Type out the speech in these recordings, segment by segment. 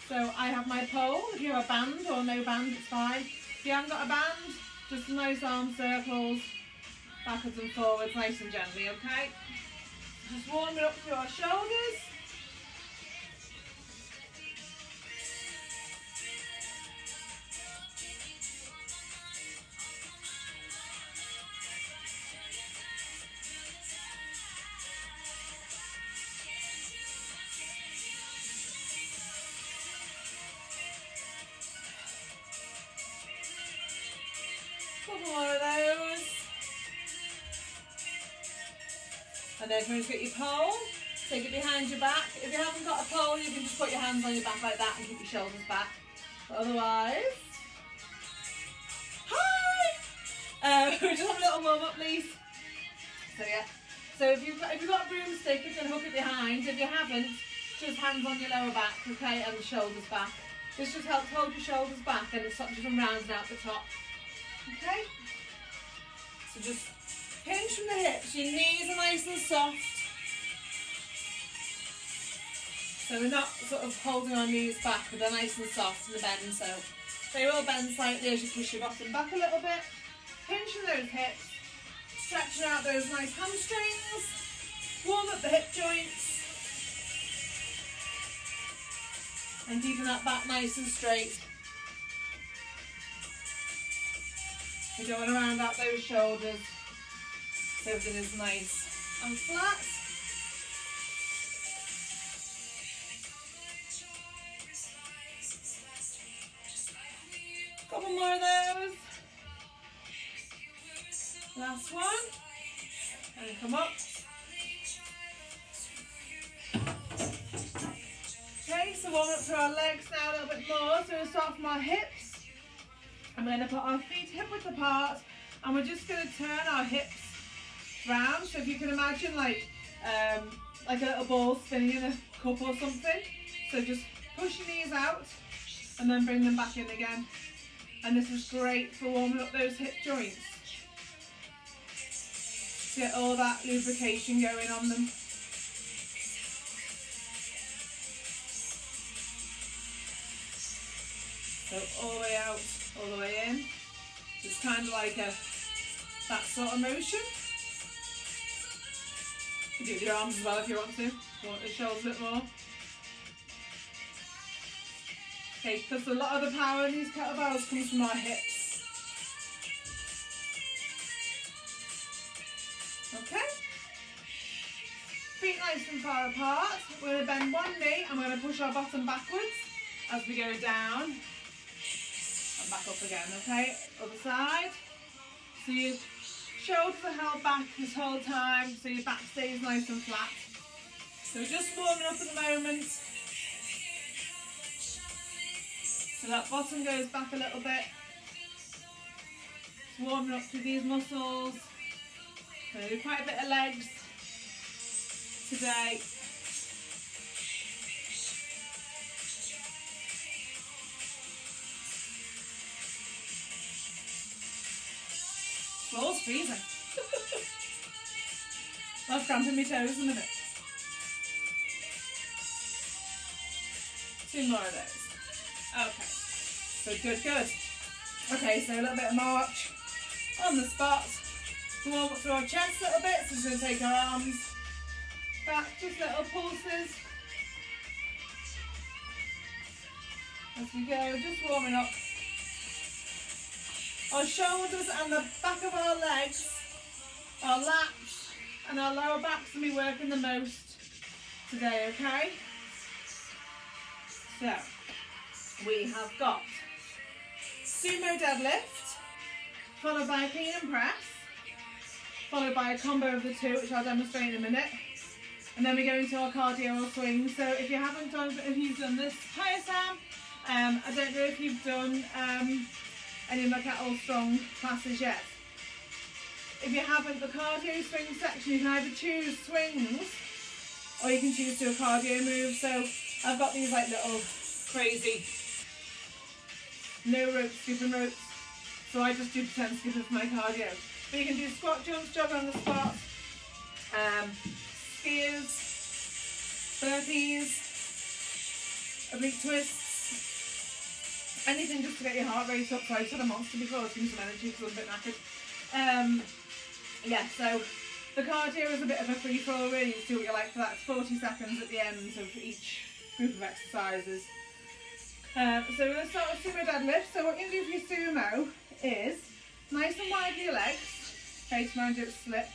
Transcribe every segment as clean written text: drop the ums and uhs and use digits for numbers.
So I have my pole. If you have a band or no band, it's fine. If you haven't got a band, just some nice arm circles, backwards and forwards, nice and gently, okay? Just warm it up through our shoulders. Couple more of those. And then you just get your pole, take it behind your back. If you haven't got a pole, you can just put your hands on your back like that and keep your shoulders back. But otherwise, hi! We just have a little warm up, please. So yeah. So if you've got a broomstick, you can hook it behind. If you haven't, just hands on your lower back, okay, and the shoulders back. This just helps hold your shoulders back and it stops you from rounding out the top. Okay? So just hinge from the hips, your knees are nice and soft. So we're not sort of holding our knees back, but they're nice and soft in the bend, so they will bend slightly as you push your bottom back a little bit. Hinge from those hips, stretching out those nice hamstrings, warm up the hip joints, and keeping that back nice and straight. We don't want to round out those shoulders so everything is nice and flat. Couple more of those. Last one. And come up. Okay, so warm up to our legs now a little bit more. So we'll start from our hips. I'm going to put our feet hip width apart and we're just going to turn our hips round. So if you can imagine like a little ball spinning in a cup or something. So just push your knees out and then bring them back in again. And this is great for warming up those hip joints. To get all that lubrication going on them. So all the way out, all the way in. It's kind of like that sort of motion. You can do your arms as well if you want to. If you want the shoulders a bit more. Okay, because a lot of the power in these kettlebells comes from our hips. Okay. Feet nice and far apart. We're going to bend one knee and we're going to push our bottom backwards as we go down. And back up again, okay? Other side. So your shoulders are held back this whole time, so your back stays nice and flat. So we're just warming up at the moment. So that bottom goes back a little bit. Just warming up through these muscles. So we do quite a bit of legs today. Floor's freezing. I was cramping my toes in a minute. 2 more of those. Okay. Good, good. Okay, so a little bit of march on the spot. Warm up through our chest a little bit. So we're going to take our arms back, just little pulses. As we go, just warming up. Our shoulders and the back of our legs, our lats and our lower backs will be working the most today, okay? So, we have got Sumo Deadlift, followed by a clean and press, followed by a combo of the two, which I'll demonstrate in a minute. And then we go into our cardio or swing. So if you haven't done, if you've done this, hi Sam, I don't know if you've done any of my KettleStrong classes yet. If you haven't, the cardio swing section, you can either choose swings or you can choose to do a cardio move. So I've got these like little crazy no ropes, skipping ropes. So I just do 10 skipping for my cardio. But you can do squat jumps, jog on the spot, skiers, burpees, oblique twists. Anything just to get your heart rate up. So I said a monster before, to give me some energy because I'm a bit knackered. Yeah, so the cardio is a bit of a free-for-all really. You do what you like for that. It's 40 seconds at the end of each group of exercises. So we're going to start with sumo deadlift. So what you're going to do for your sumo is nice and wide for your legs. Okay, to mind you, it's split.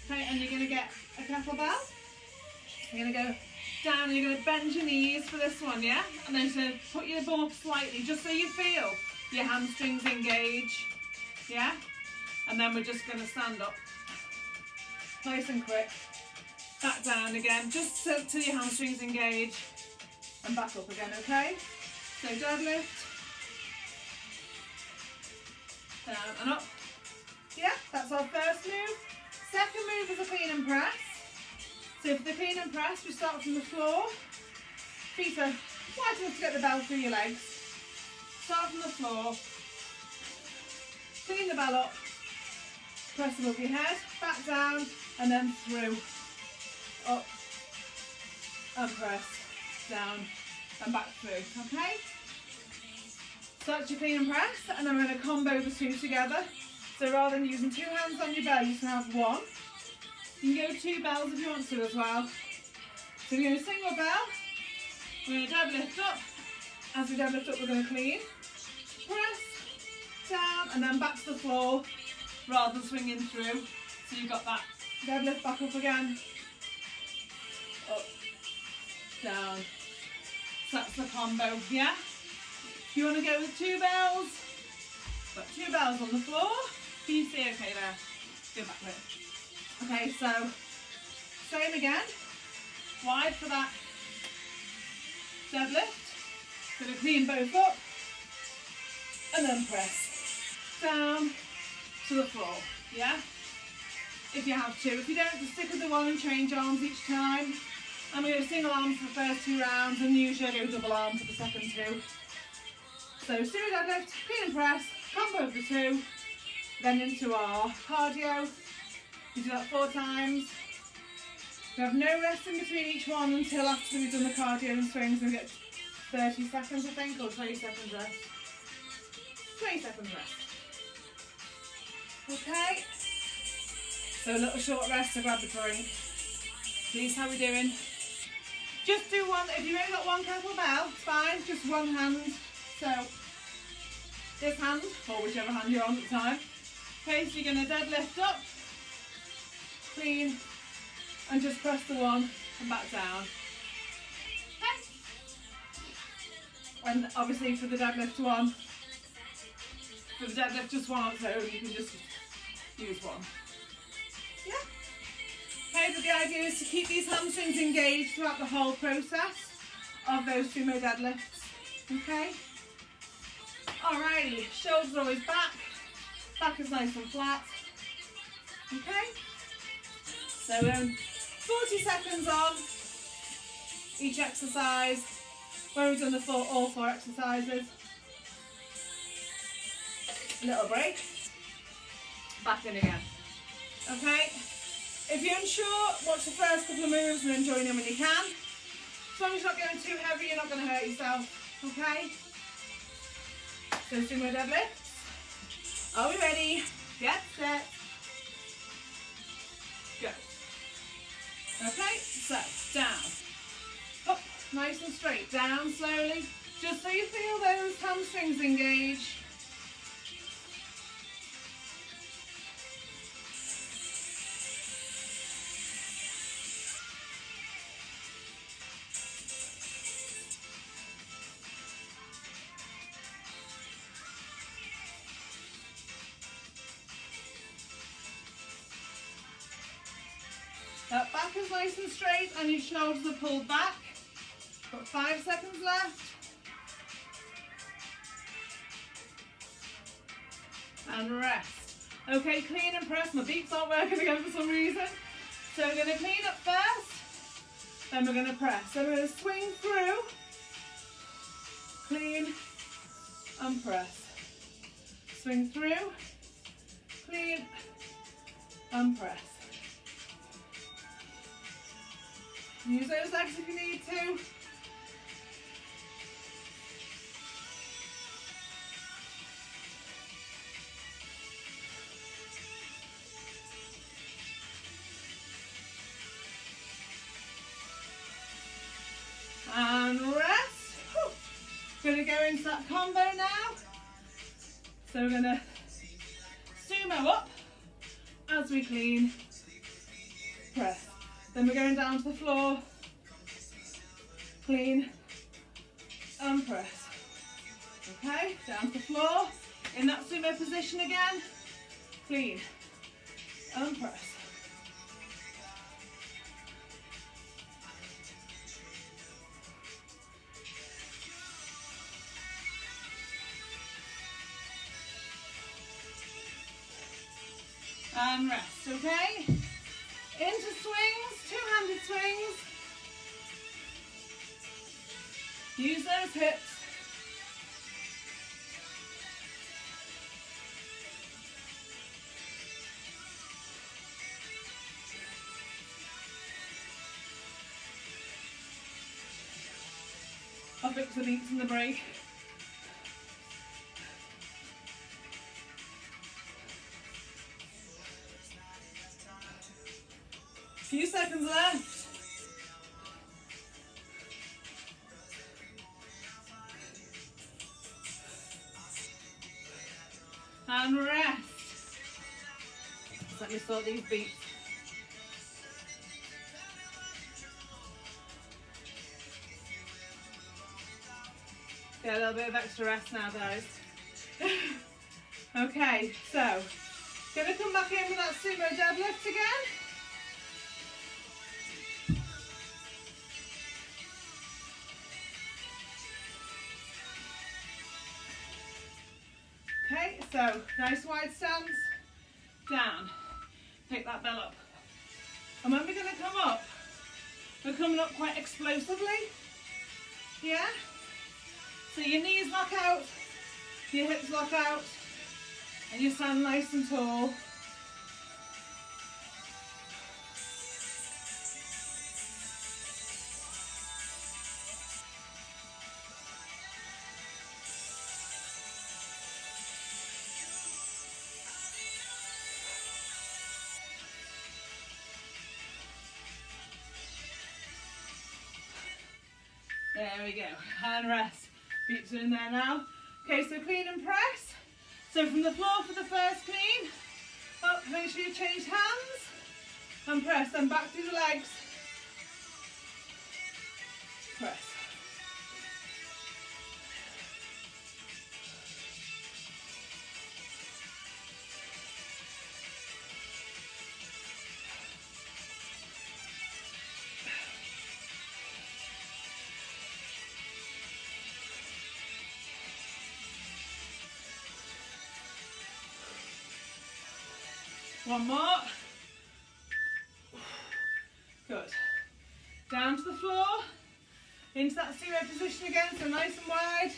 Okay, and you're going to get a kettlebell. You're going to go down and you're going to bend your knees for this one, yeah? And then you're going to put your bum up slightly just so you feel your hamstrings engage, yeah? And then we're just going to stand up. Nice and quick. Back down again, just so till your hamstrings engage. And back up again, okay? So deadlift. Down and up. Yeah, that's our first move. Second move is a clean and press. So for the clean and press, we start from the floor. Feet are wide enough to get the bell through your legs. Start from the floor. Clean the bell up. Press above your head. Back down and then through. Up. And press. Down and back through. Okay? So that's your clean and press. And then we're going to combo the two together. So rather than using two hands on your bell, you can have one. You can go two bells if you want to as well. So we're going to single bell. We're going to deadlift up. As we deadlift up, we're going to clean. Press. Down. And then back to the floor rather than swinging through. So you've got that deadlift back up again. Up. Down. So that's the combo, yeah? If you want to go with two bells, got two bells on the floor. Can you see okay there? Go back there. Okay, so same again. Wide for that deadlift. Gonna clean both up. And then press. Down to the floor, yeah? If you have to. If you don't, just stick with the one and change arms each time. I'm going to go single arms for the first 2 rounds and usually I go double arms for the second 2. So sumo deadlift, clean and press, combo of the 2, then into our cardio. We do that 4 times. We have no rest in between each one until after we've done the cardio and swings. We get 30 seconds I think, or 20 seconds rest. 20 seconds rest. Okay. So a little short rest to grab the drink. Please, how are we doing? Just do one, if you've only got one kettlebell, it's fine, just one hand. So, this hand, or whichever hand you're on at the time. Okay, so you're going to deadlift up, clean, and just press the one and back down. Okay. And obviously for the deadlift one, for the deadlift just one on its own, you can just use one. Yeah. Okay, but the idea is to keep these hamstrings engaged throughout the whole process of those sumo deadlifts. Okay? Alrighty, shoulders always back. Back is nice and flat. Okay? So 40 seconds on each exercise. When we've done the all 4 exercises. A little break. Back in again. Okay? If you're unsure, watch the first couple of moves and then join in when you can. As long as you're not going too heavy, you're not going to hurt yourself. Okay? So sumo deadlifts. Are we ready? Get set. Go. Okay, so down. Up, nice and straight. Down slowly. Just so you feel those hamstrings engage. That back is nice and straight and your shoulders are pulled back. Got 5 seconds left. And rest. Okay, clean and press. My beeps aren't working again for some reason. So we're going to clean up first. Then we're going to press. So we're going to swing through. Clean and press. Swing through. Clean and press. Use those legs if you need to. into that combo now. So we're going to sumo up as we clean, press. Then we're going down to the floor, clean and press. Okay, down to the floor, in that sumo position again, clean and press. And rest, okay? Into swings, two-handed swings. Use those hips. I'll fix the beats in the break. Few seconds left. And rest. Let me sort these beats. Get a little bit of extra rest now, guys. Okay, so gonna come back in with that sumo deadlift again. Okay, so nice wide stance, down, pick that bell up. And when we're going to come up, we're coming up quite explosively, yeah? So your knees lock out, your hips lock out, and you stand nice and tall. There we go, and rest. Beats are in there now. Okay, so clean and press. So from the floor for the first clean, up, make sure you change hands, and press, then back through the legs. Press. One more. Good. Down to the floor. Into that sumo position again, so nice and wide.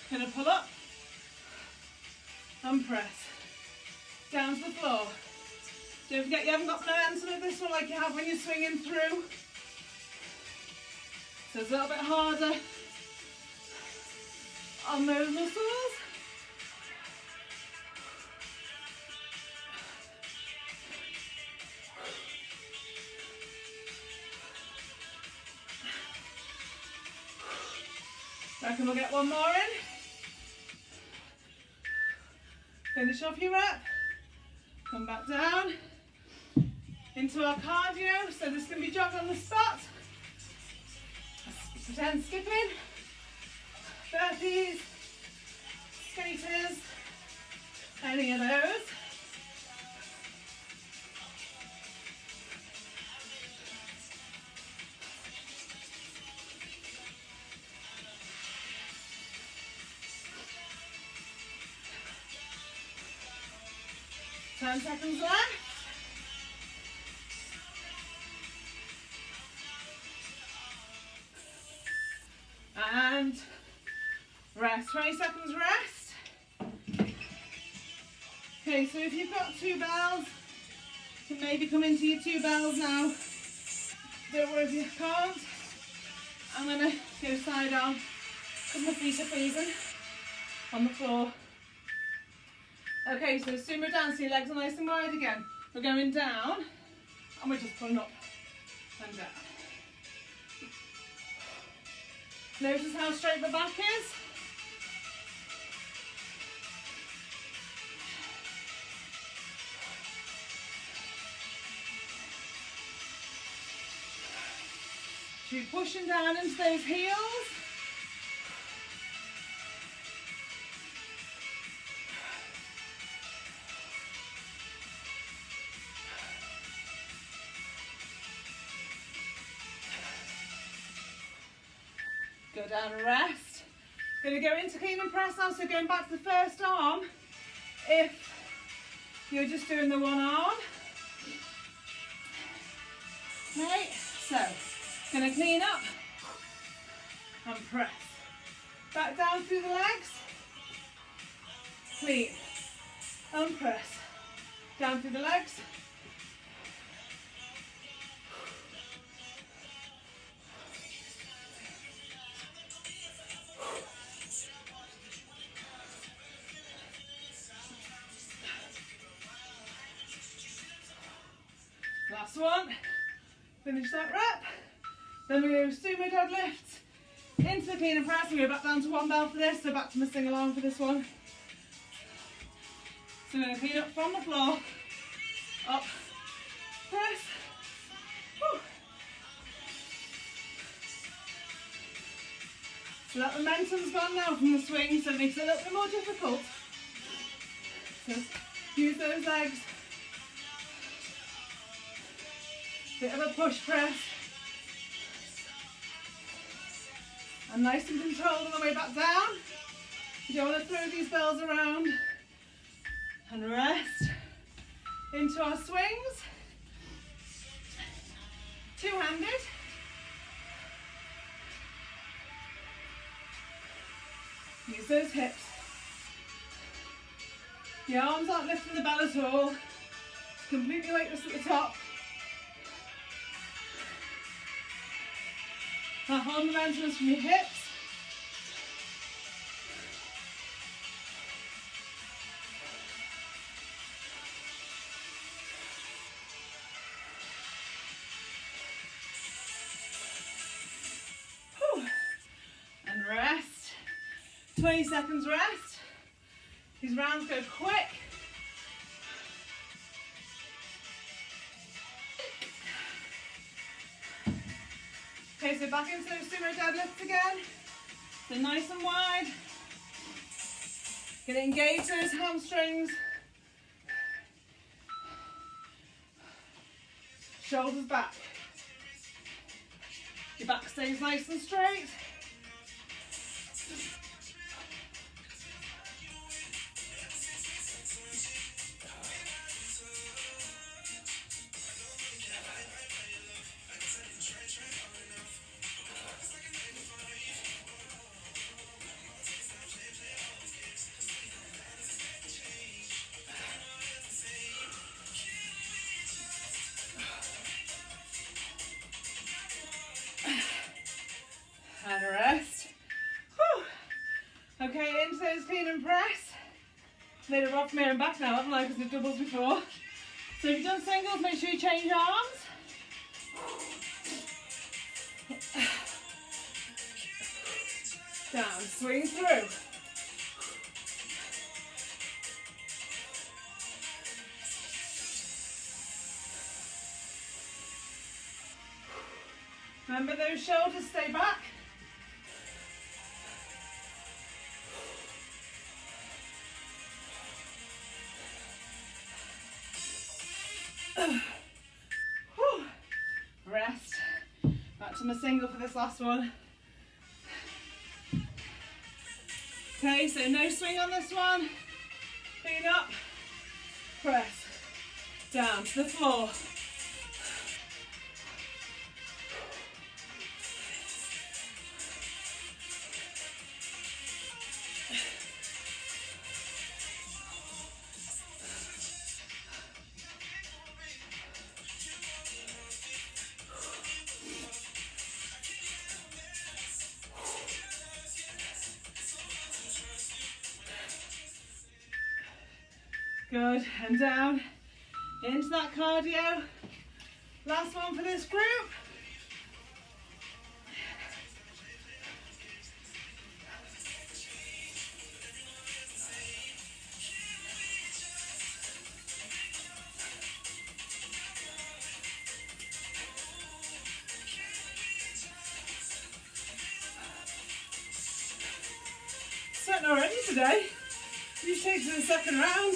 Gonna pull up and press. Down to the floor. Don't forget you haven't got momentum at this one like you have when you're swinging through. So it's a little bit harder on those muscles. I reckon we'll get one more in. Finish off your rep. Come back down into our cardio. So this can be jogged on the spot. Pretend skipping. Burpees. Skaters. Any of those. Ten seconds left. And rest. 20 seconds rest. Okay, so if you've got two bells, you can maybe come into your two bells now. Don't worry if you can't. I'm going to go side on because my feet are freezing on the floor. Okay, so sumo down, so your legs are nice and wide again. We're going down, and we're just pulling up and down. Notice how straight the back is. Keep pushing down into those heels. Go down and rest. Going to go into clean and press now, so going back to the first arm if you're just doing the one arm. Okay, so going to clean up and press. Back down through the legs. Clean and press. Down through the legs. Last one. Finish that rep. Then we go Sumo Deadlift into the clean and press. We go back down to one bell for this, so back to my sing along for this one. So we're going to clean up from the floor, up, press. Woo. So that momentum's gone now from the swing, so it makes it a little bit more difficult. So use those legs. Bit of a push press. And nice and controlled on the way back down. You don't want to throw these bells around. And rest into our swings. Two-handed. Use those hips. The arms aren't lifting the bell at all. It's completely weightless at the top. That whole momentum is from your hips. Whew. And rest. 20 seconds rest. These rounds go quick. Okay, so back into those Sumo Deadlifts again. So nice and wide. Gonna engage those hamstrings. Shoulders back. Your back stays nice and straight. And rest. Whew. Okay, into those clean and press. Made a rock mirror and back now, haven't I? Because we've doubles before. So if you've done singles, make sure you change arms. Down, swing through. Remember those shoulders, stay back. Rest. Back to my single for this last one. Okay, so no swing on this one. Clean up. Press. Down to the floor. Good, and down into that cardio. Last one for this group. today. You take to the second round.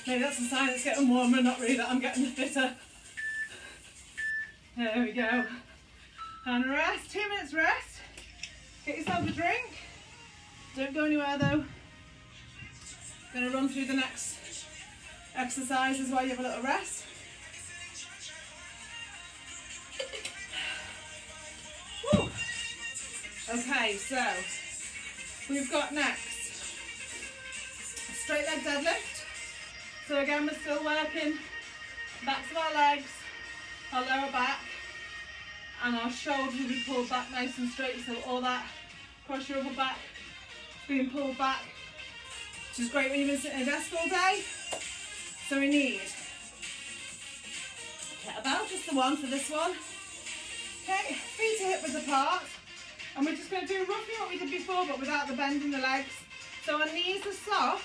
Maybe that's a sign it's getting warmer, not really that I'm getting fitter. There we go. And rest, 2 minutes rest. Get yourself a drink. Don't go anywhere though. Gonna run through the next exercises while you have a little rest. Woo. Okay, so we've got next a straight leg deadlift. So again, we're still working backs of our legs, our lower back, and our shoulders will be pulled back nice and straight. So all that across your upper back being pulled back, which is great when you've been sitting at a desk all day. So we need kettlebell, just the one for this one. Okay, feet are hip width apart, and we're just going to do roughly what we did before, but without the bend in the legs. So our knees are soft,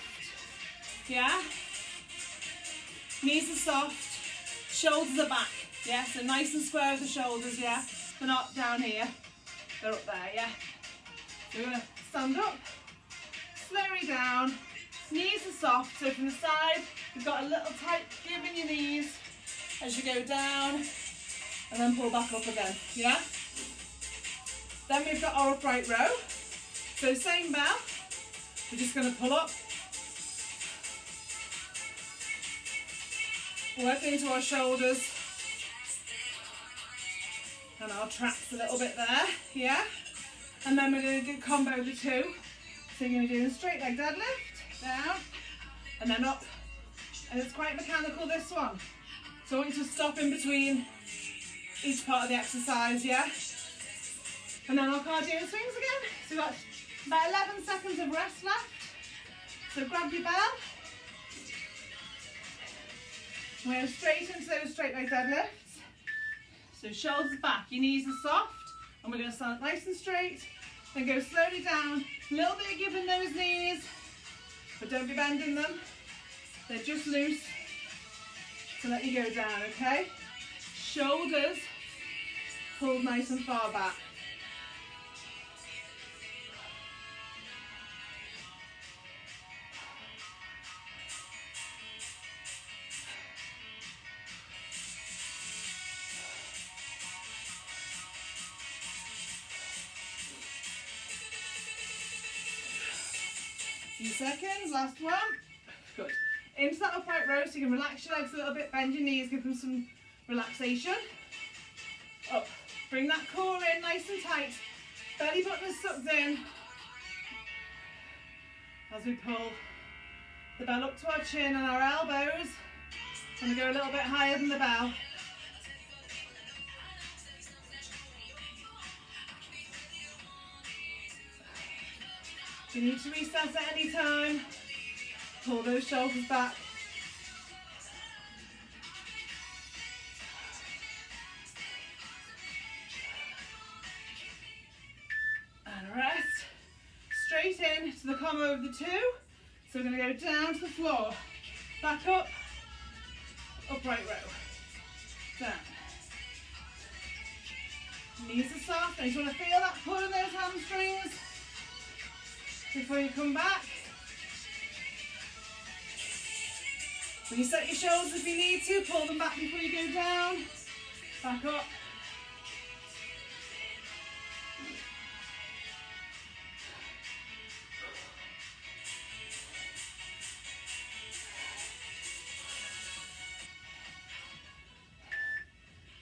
yeah. Knees are soft, shoulders are back, yeah. So nice and square with the shoulders, yeah. They're not down here, they're up there, yeah. So we're going to stand up, slowly down. Knees are soft, so from the side, you've got a little tight give in your knees as you go down, and then pull back up again, yeah? Then we've got our upright row. So same bell, we're just going to pull up, work into our shoulders, and our traps a little bit there, yeah? And then we're going to do combo the two. So you're going to do a straight leg deadlift, down, and then up. And it's quite mechanical, this one. So I want you to stop in between each part of the exercise, yeah? And then our cardio swings again. So we've got about 11 seconds of rest left. So grab your bell. We're going straight into those straight leg deadlifts. So shoulders back, your knees are soft, and we're going to stand up nice and straight. Then go slowly down. A little bit of give in those knees, but don't be bending them. They're just loose to let you go down, okay? Shoulders pulled nice and far back. Few seconds, last one. Good. Into that upright row so you can relax your legs a little bit, bend your knees, give them some relaxation. Up. Bring that core in nice and tight. Belly button is sucked in. As we pull the bell up to our chin and our elbows. I'm going to go a little bit higher than the bell. If you need to reset at any time, pull those shoulders back. And rest. Straight in to the combo of the two. So we're going to go down to the floor. Back up. Upright row. Down. Knees are soft. I just want to feel that pull in those hamstrings before you come back. When you set your shoulders if you need to, pull them back before you go down. Back up.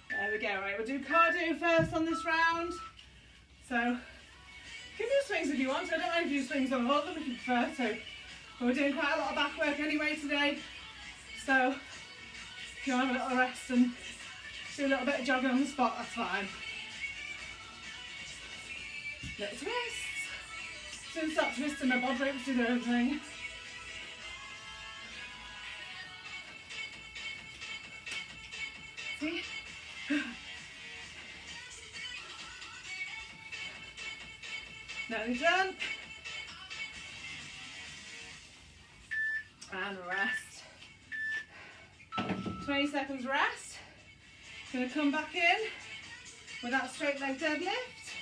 There we go, right, we'll do cardio first on this round. So, you can do swings if you want, so I don't mind if you do swings on all of them if you prefer to. But we're doing quite a lot of back work anyway today. So, if you want to have a little rest and do a little bit of jogging on the spot, that's fine. Little twists. Soon start twisting, my bod ropes do their own thing. See? Nearly done. And rest. 20 seconds rest. Gonna come back in. with that straight leg deadlift.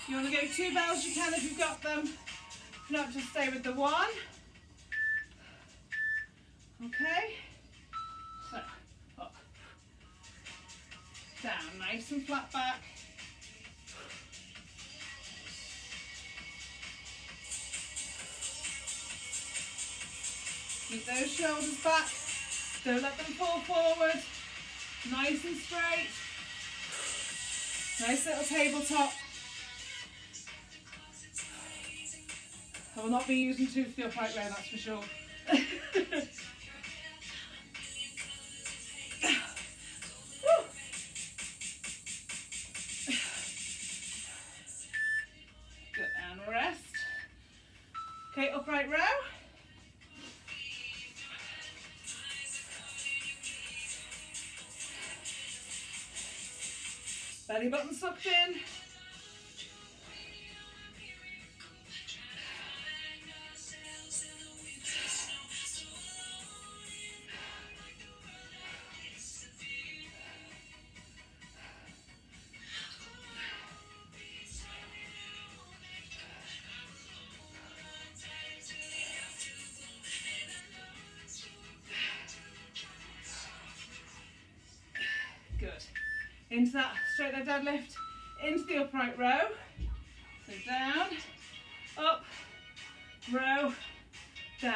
You want to go 2 bells, you can if you've got them. If not, just stay with the 1. Okay. So, up. Down, nice and flat back. Keep those shoulders back. Don't let them fall forward. Nice and straight. Nice little tabletop. I will not be using 2 for the upright row, that's for sure. Good, and rest. Okay, upright row. Belly button sucked in. Good. Into that straight leg deadlift, into the upright row. So down, up, row, down.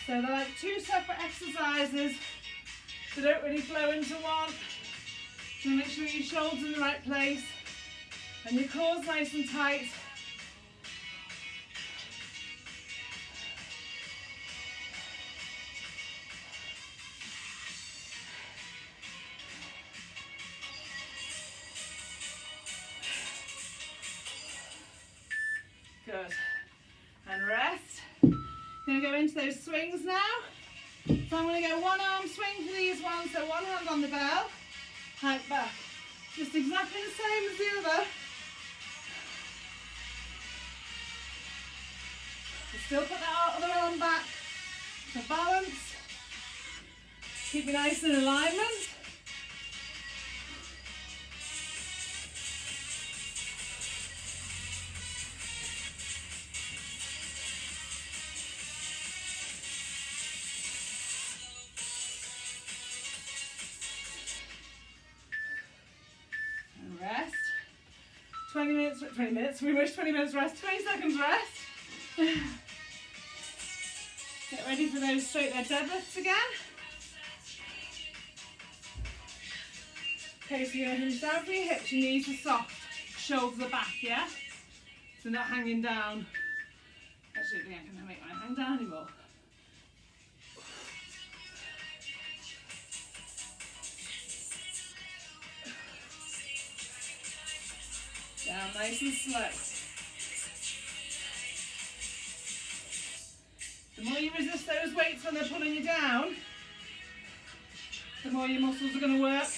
So they're like 2 separate exercises. They don't really flow into one. So make sure your shoulders in the right place and your core's nice and tight. Good. And rest. Going to go into those swings now. So I'm going to go 1 arm swing for these ones. So 1 hand on the bell, height back. Just exactly the same as the other. So still put that other arm back for balance. Keep it nice in alignment. Rest. 20 minutes, we wish 20 minutes rest, 20 seconds rest. Get ready for those straight leg deadlifts again. Okay, so you're going to hinge down for your hips, your knees are soft, shoulders are back, yeah? So not hanging down. Actually, I think I can make mine hang down anymore. Down nice and slow. The more you resist those weights when they're pulling you down, the more your muscles are going to work.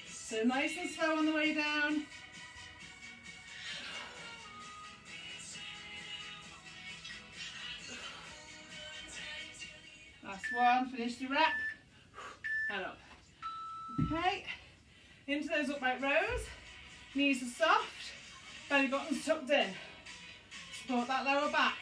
So nice and slow on the way down. Last one, finish the rep, and up. Okay, into those upright rows, knees are soft, belly button's tucked in. Support that lower back.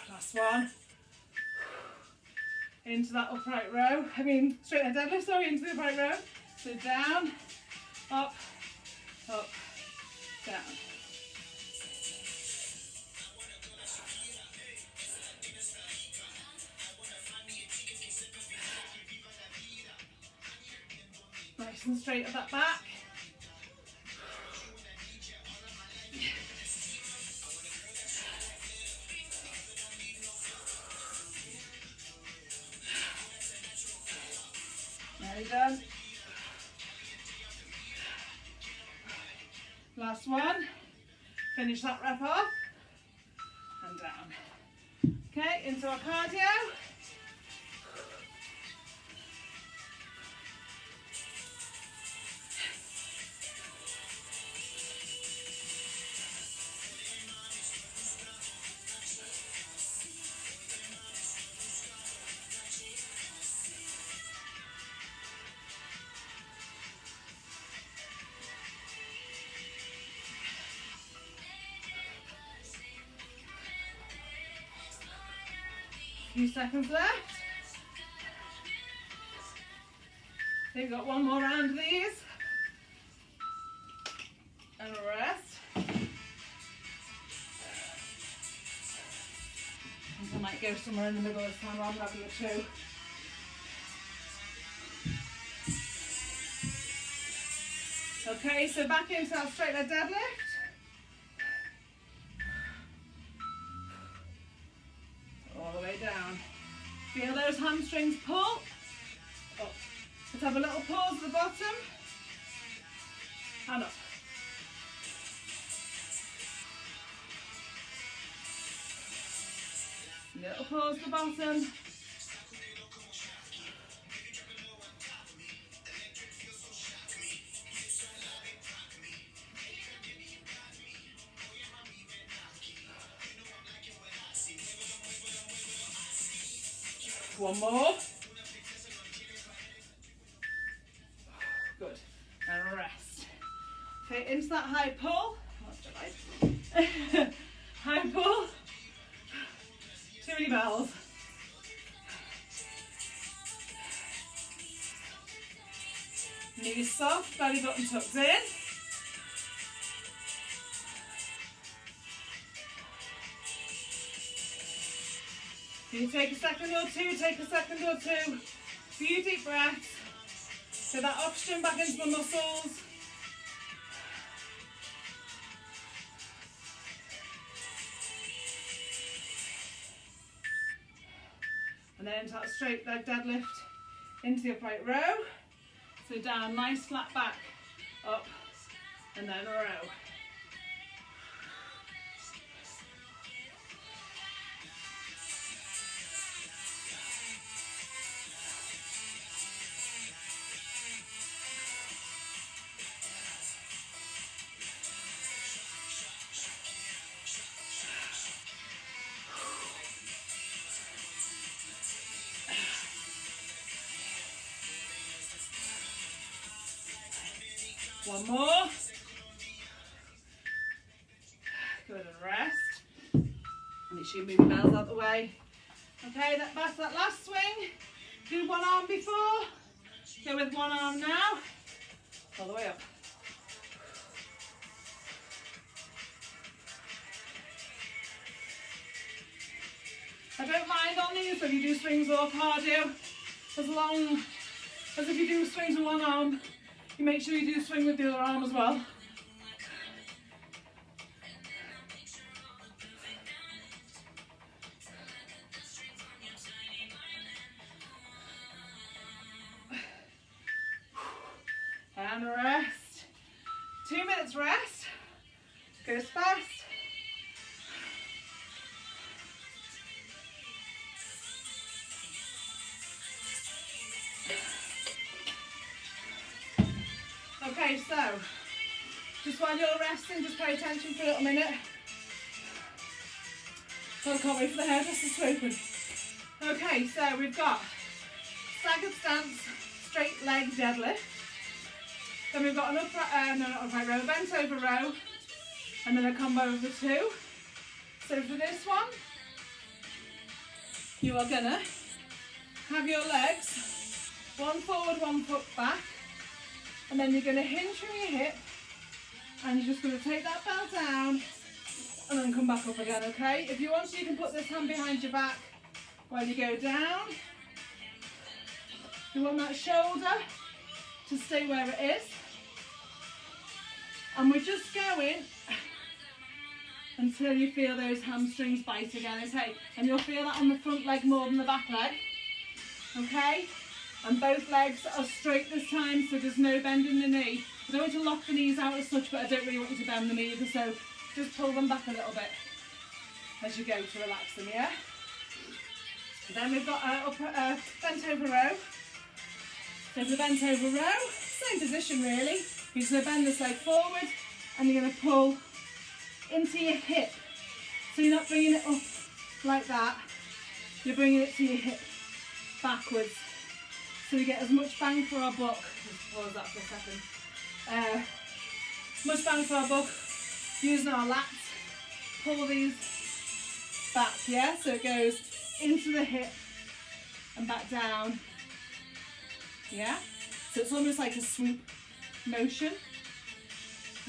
Last one. Into that upright row. Straight leg deadlift, sorry, into the upright row. So down, up, up, down. Nice and straight at that back. done. Last one. Finish that rep off. And down. Okay, into our cardio. Few seconds left. So you've got one more round of these. And a rest. I think I might go somewhere in the middle this time rather than having the two. Okay, so back into that straight leg deadlift. All the way down. Feel those hamstrings pull. Up. Let's have a little pause at the bottom. And up. Little pause at the bottom. One more. Good. And rest. Okay, into that high pull. High pull. Too many bells. Knees soft, belly button tucked in. You take a second or two, take a second or two. Few deep breaths. So that oxygen back into the muscles. And then into that straight leg deadlift into the upright row. So down, nice flat back, up, and then a row. One more. Good, and rest. Make sure you move your bells out the way. Okay, back to that last swing. Do one arm before. Go with one arm now. All the way up. I don't mind on these whether you do swings or cardio, as long as if you do swings with one arm, you make sure you do swing with the other arm as well. And rest. 2 minutes rest. Goes fast. Okay, so just while you're resting, just pay attention for a little minute. I can't wait for the hairdressers to open. Okay, so we've got staggered stance, straight leg deadlift. Then we've got an upright row, bent over row, and then a combo of the two. So for this one, you are gonna have your legs one forward, one foot back. And then you're going to hinge from your hip and you're just going to take that bell down and then come back up again, okay? If you want to, you can put this hand behind your back while you go down. You want that shoulder to stay where it is. And we're just going until you feel those hamstrings bite again, okay? And you'll feel that on the front leg more than the back leg, okay? And both legs are straight this time, so there's no bend in the knee. I don't want you to lock the knees out as such, but I don't really want you to bend them either, so just pull them back a little bit as you go to relax them, yeah? Then we've got a bent over row. So for bent over row, same position really. You're just going to bend this leg forward and you're going to pull into your hip. So you're not bringing it up like that, you're bringing it to your hip backwards. So we get as much bang for our buck. Just pause that for a second. Much bang for our buck using our lats. Pull these back, yeah? So it goes into the hip and back down, yeah? So it's almost like a swoop motion.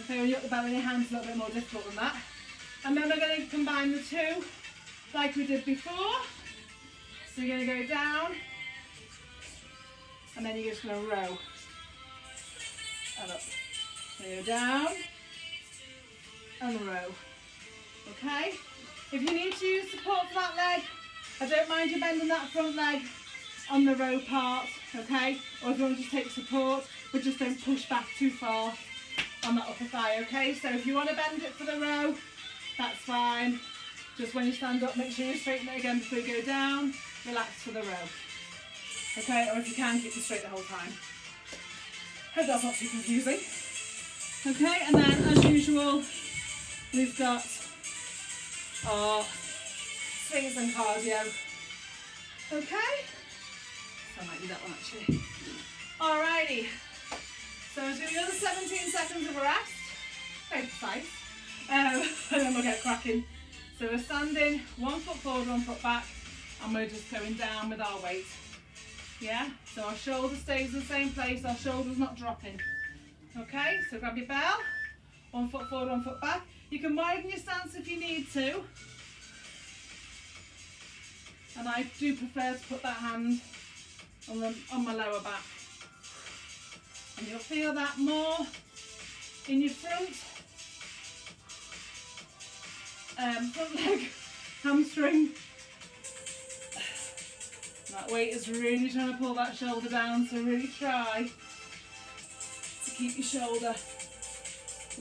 Okay, when you've got the bell in your hand, it's a little bit more difficult than that. And then we're going to combine the two like we did before. So you're going to go down, and then you're just going to row and up. So you're down and row. Okay? If you need to use support for that leg, I don't mind you bending that front leg on the row part, okay? Or if you want to just take support, but just don't push back too far on that upper thigh, okay? So if you want to bend it for the row, that's fine. Just when you stand up, make sure you straighten it again before you go down. Relax for the row. Okay, or if you can, keep it straight the whole time. Hope that's not too confusing. Okay, and then as usual, we've got our swings and cardio. Okay? I might do that one actually. Alrighty. So we're doing another 17 seconds of rest. Very precise. And then we'll get cracking. So we're standing, 1 foot forward, 1 foot back, and we're just going down with our weight. Yeah? So our shoulder stays in the same place, our shoulder's not dropping. Okay? So grab your bell, 1 foot forward, 1 foot back. You can widen your stance if you need to. And I do prefer to put that hand on my lower back. And you'll feel that more in your front leg, hamstring. That weight is really trying to pull that shoulder down, so really try to keep your shoulder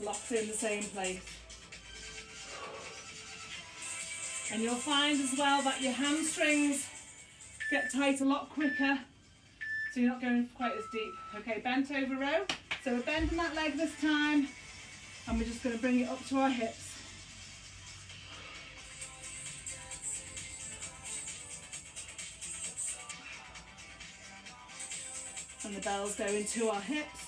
locked in the same place. And you'll find as well that your hamstrings get tight a lot quicker, so you're not going quite as deep. Okay, bent over row. So we're bending that leg this time, and we're just going to bring it up to our hips. And the bells go into our hips.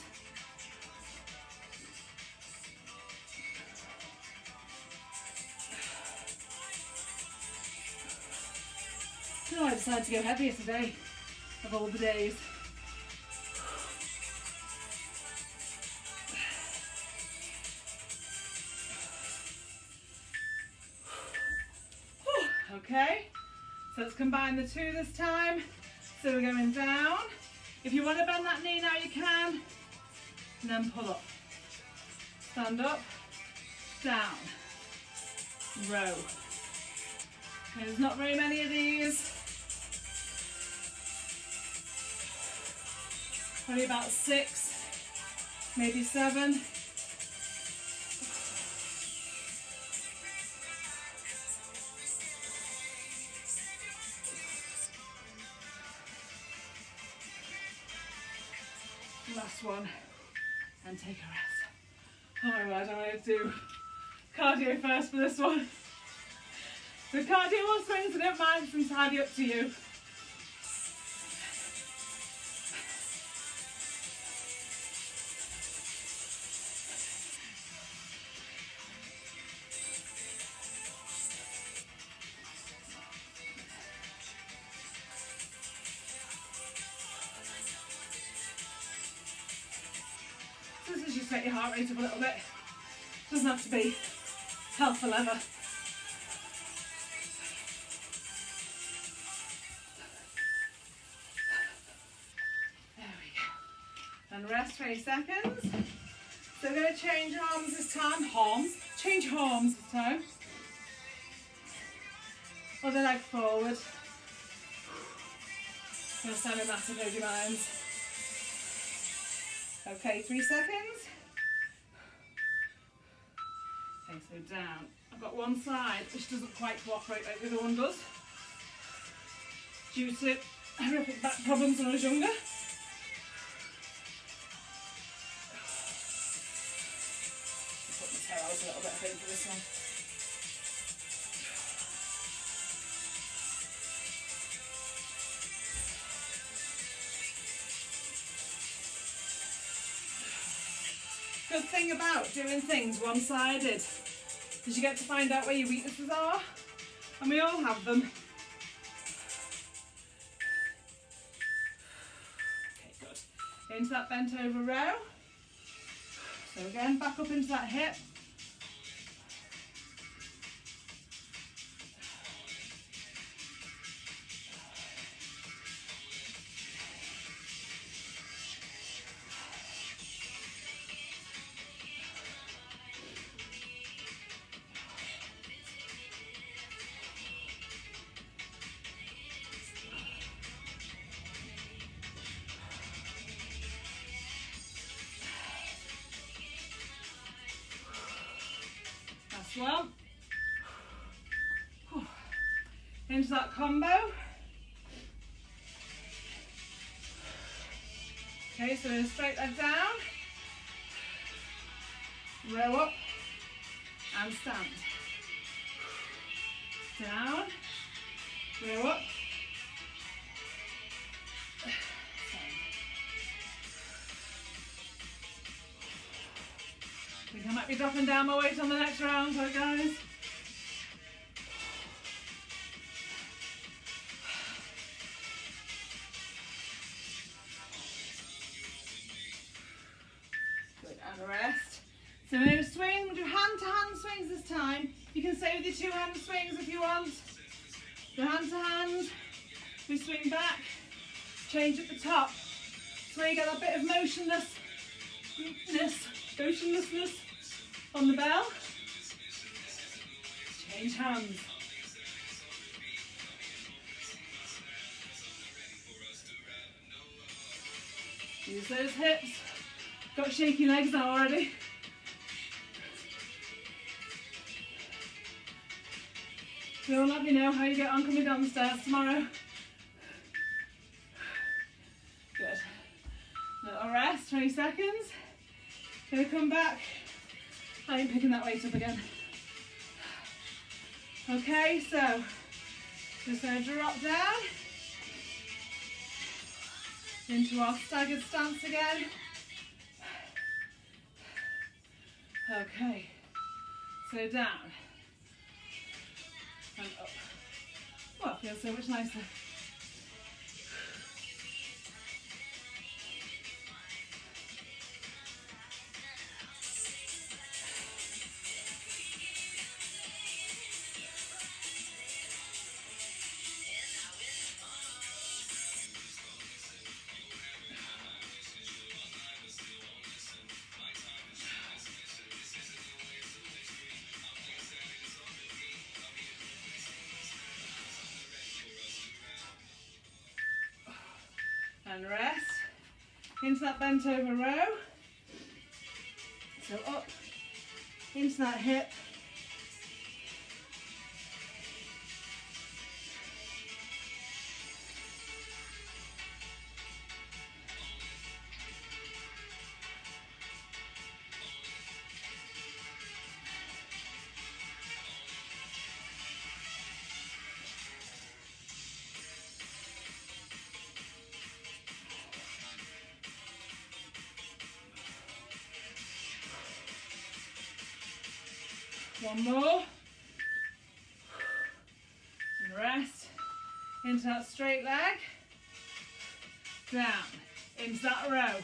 You know, I decided to go heavier today, of all the days. Okay, so let's combine the two this time. So we're going down. If you want to bend that knee now, you can. And then pull up. Stand up, down, row. Okay, there's not very many of these. Probably about 6, maybe 7. Last one, and take a rest. Oh my word, I'm going to do cardio first for this one. The cardio or swings, I don't mind, it's entirely up to you. This is just set your heart rate up a little bit. Doesn't have to be hell for leather. There we go. And rest 20 seconds. So we're going to change arms this time. Change arms this time. Other leg forward. You're sounding massive, hold your minds. Okay, 3 seconds. Okay, so down. I've got one side which doesn't quite cooperate like the other one does, due to horrific back problems when I was younger. Put my toe out a little bit, I think, for this one. Good thing about doing things one-sided is you get to find out where your weaknesses are, and we all have them. Okay, good. Into that bent over row. So again, back up into that hip. One. Into that combo. Okay, so straight leg down, row up and stand. Down, row up. I think I might be dropping down my weight on the next round, so guys. Good, and rest. So we're going to swing, we'll do hand-to-hand swings this time. You can stay with your 2-hand swings if you want. So hand-to-hand, we swing back, change at the top. So you get that bit of motionlessness on the bell. Change hands. Use those hips. Got shaky legs now already. So let me know how you get on coming down the stairs tomorrow. Good. Little rest, 20 seconds. Gonna come back. I ain't picking that weight up again. Okay, so just gonna drop down into our staggered stance again. Okay, so down and up. Oh, it feels so much nicer. And rest into that bent over row. So up into that hip. One more. And rest into that straight leg. Down into that row.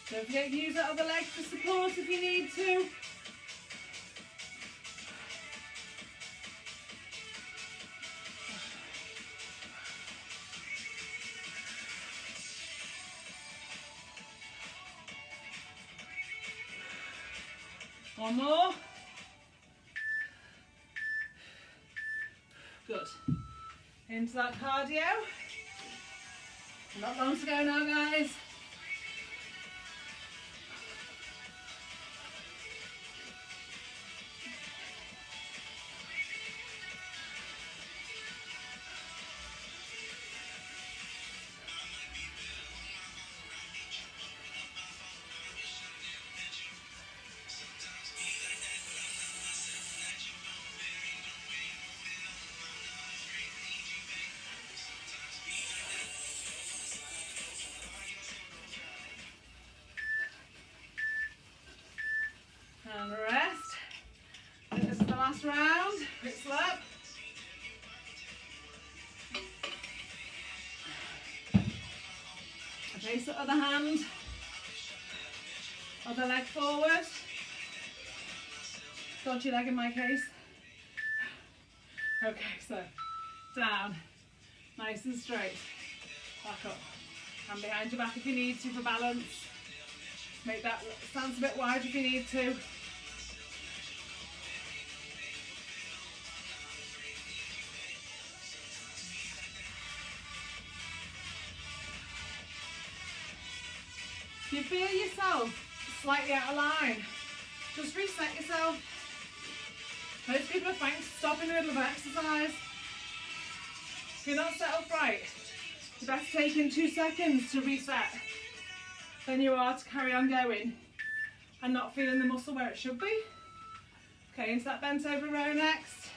Don't forget to use that other leg for support if you need to. One more. Good. Into that cardio. Not long to go now, guys. And rest. I think this is the last round. Quick slap. Place the other hand, other leg forward. Dodgy leg in my case. Okay, so down, nice and straight. Back up. Hand behind your back if you need to for balance. Make that stance a bit wide if you need to. If you feel yourself slightly out of line, just reset yourself. Most people are fine to stop in the middle of an exercise. If you're not set up right, you're better taking 2 seconds to reset than you are to carry on going and not feeling the muscle where it should be. Okay, into that bent over row next.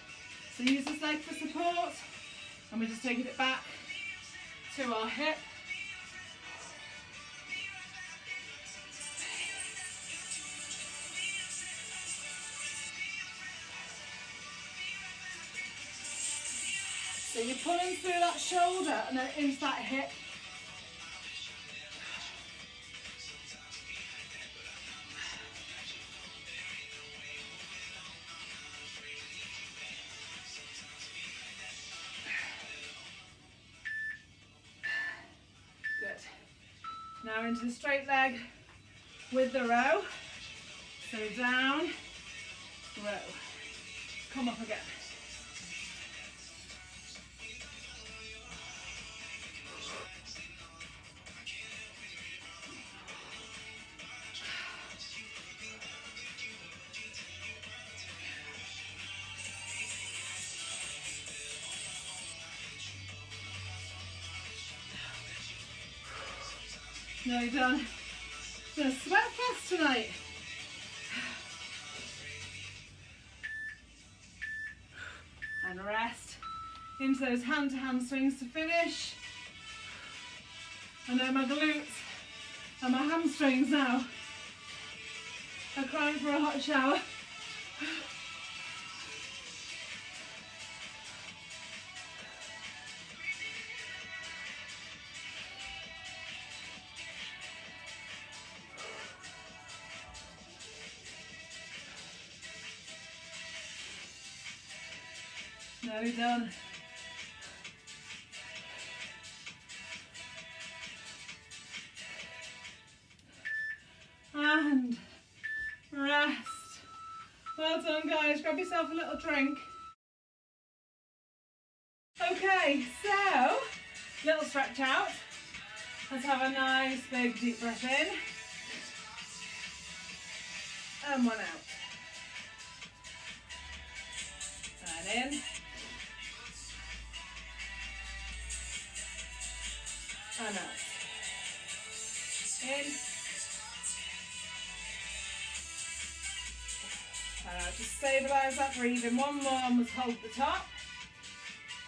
So use this leg for support and we're just taking it back to our hip. So you're pulling through that shoulder and then into that hip. Good. Now into the straight leg with the row. So down, row. Come up again. Nearly done. Gonna sweat fast tonight. And rest. Into those hand-to-hand swings to finish. I know my glutes and my hamstrings now are crying for a hot shower. Nearly done. And rest. Well done, guys. Grab yourself a little drink. Okay, so little stretch out. Let's have a nice big deep breath in. And one out. And in. And out. In. And out. Just stabilise that breathing. One more and we'll hold the top.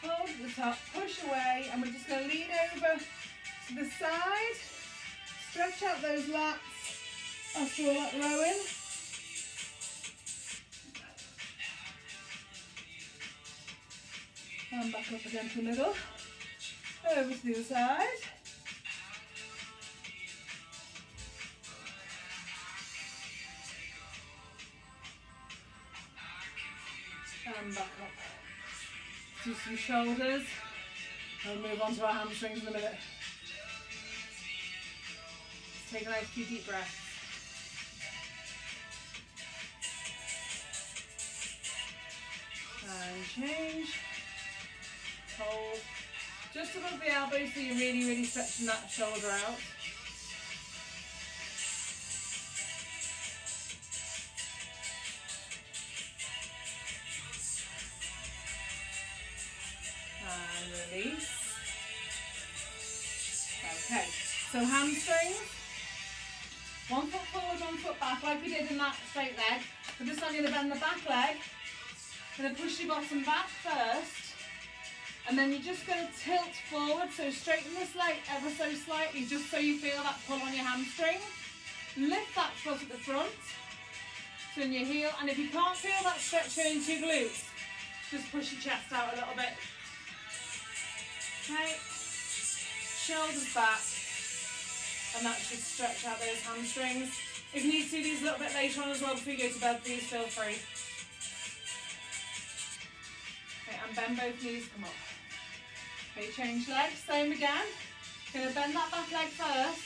Hold at the top, push away, and we're just going to lean over to the side. Stretch out those lats after all that rowing. And back up again to the middle. Over to the other side. And back up. Do some shoulders. And we'll move on to our hamstrings in a minute. Just take a nice few deep breaths. And change. Hold. Just above the elbow so you're really, really stretching that shoulder out. And release. Okay, so hamstrings. One foot forward, one foot back, like we did in that straight leg. We're just going to bend the back leg. Going to push your bottom back first. And then you're just going to tilt forward. So straighten this leg ever so slightly, just so you feel that pull on your hamstring. Lift that foot at the front. Turn your heel. And if you can't feel that stretch going into your glutes, just push your chest out a little bit. Okay. Shoulders back. And that should stretch out those hamstrings. If you need to do these a little bit later on as well before you go to bed, please feel free. Okay, and bend both knees, come up. Okay, change legs, same again. Going to bend that back leg first,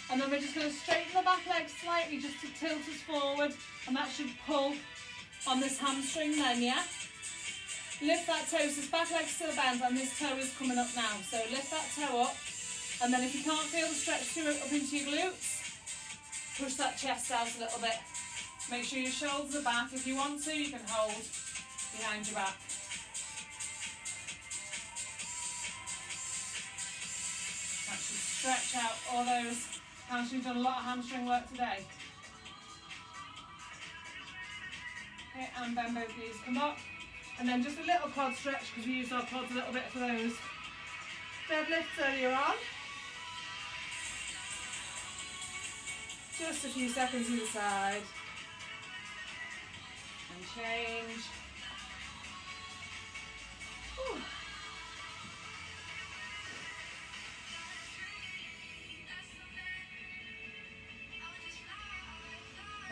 and then we're just going to straighten the back leg slightly just to tilt us forward, and that should pull on this hamstring then, yeah? Lift that toe, so this back leg still bends, and this toe is coming up now. So lift that toe up. And then if you can't feel the stretch through it up into your glutes, push that chest out a little bit. Make sure your shoulders are back. If you want to, you can hold behind your back. That should stretch out all those hamstrings. Done a lot of hamstring work today. Okay, and bend both knees, come up. And then just a little quad stretch, because we used our quads a little bit for those deadlifts earlier on. Just a few seconds either side. And change. Whew.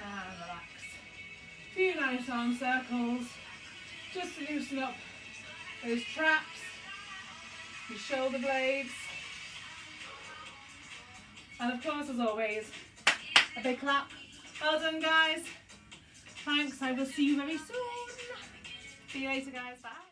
And relax. A few nice arm circles. Just to loosen up those traps, your shoulder blades. And of course, as always, a big clap. Well done, guys. Thanks. I will see you very soon. See you later, guys. Bye.